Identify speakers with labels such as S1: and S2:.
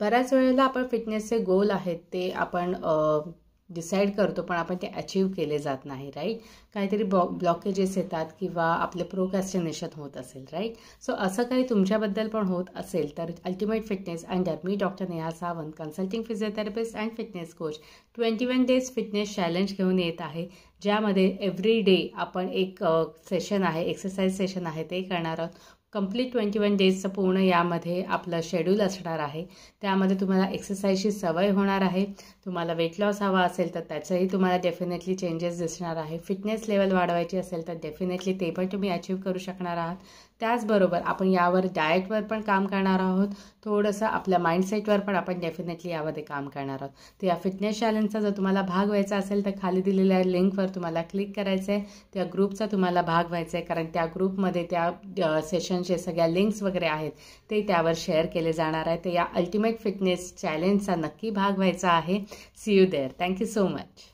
S1: बऱ्याच वेळेला आपण फिटनेसचे गोल आहेत ते आपण डिसाईड करतो, पण आपण ते अचीव केले जात नाही, राईट. काहीतरी ब्लॉकेजेस येतात किंवा आपले प्रोक्रॅस्टिनेशन होत असेल, राईट. सो असं काही तुमच्याबद्दल पण होत असेल तर ultimate fitness under me doctor Neha Sawant, consulting physiotherapist and fitness coach, 21 days fitness challenge घेऊन येत आहे, ज्यामध्ये एव्हरी डे आपण एक सेशन आहे, एक्सरसाइज सेशन आहे ते करणार आहोत. कंप्लीट 21 डेजचं पूर्ण यामध्ये आपलं शेड्यूल असणार आहे. त्यामध्ये तुम्हाला एक्सरसाइजची सवय होणार आहे. तुम्हाला वेट लॉस हवा असेल तर त्याचंही तुम्हाला डेफिनेटली चेंजेस दिसणार आहे. फिटनेस लेवल वाढवायची असेल तर डेफिनेटली ते पण तुम्ही अचीव करू शकणार आहात. त्याचबरोबर आपण यावर डाएटवर पण काम करणार आहोत. थोडंसं आपल्या माइंडसेटवर पण आपण डेफिनेटली यामध्ये काम करणार आहोत. तर या फिटनेस चॅलेंजचा जर तुम्हाला भाग व्हायचा असेल तर खाली दिलेल्या लिंकवर तुम्हाला क्लिक करायचं आहे. त्या ग्रुपचा तुम्हाला भाग व्हायचा आहे, कारण त्या ग्रुपमध्ये त्या सेशनचे सगळ्या लिंक्स वगैरे आहेत ते त्यावर शेअर केले जाणार आहे. तर या अल्टिमेट फिटनेस चॅलेंजचा नक्की भाग व्हायचा आहे. See you there. Thank you so much.